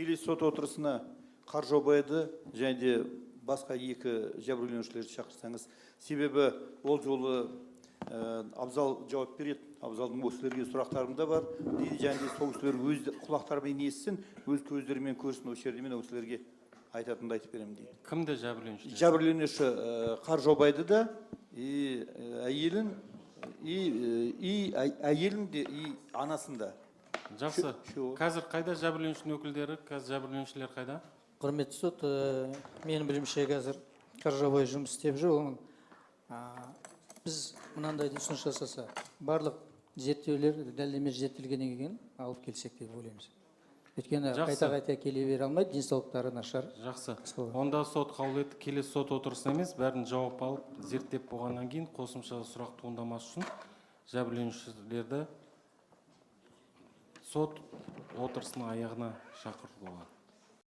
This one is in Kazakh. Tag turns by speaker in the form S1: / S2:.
S1: келесі сот отырысына Қаржаубайды және де басқа екі жәбірленушілерді шақырсаңыз. Себебі ол жолы Абзал жауап береді. Абзалдың осы кісілерге сұрақтарым да бар. Және де сол кісілер өз құлақтарымен естісін, өз көздерімен көрсін, осы жерде мен ол кісілерге айтатынды айтып беремін дейді.
S2: Кімді жәбірленуші?
S1: Жәбірленуші Қаржаубайды да, әйелін де, анасында.
S2: Жақсы. Қазір қайда жәбірленушінің өкілдері, қазір жәбірленушілер қайда?
S3: Құрметті сот, менің білімше қазір Қаржаубай жұмыс істеп жүр. Біз мынандайды ұсыныс жасаса, барлық зерттеулер дәлелдеме зерттелгеннен кейін алып келсек деп ойлаймыз. Өйткені қайта келе бере алмайды, денсаулықтары нашар.
S2: Жақсы. Онда сот қаулы етті, келесі сот отырысына емес, бәрін жауап алып, зерттеп болғаннан кейін қосымша сұрақ туындамас үшін жәбірленушілерді сот отырысының аяғына шақыртылған.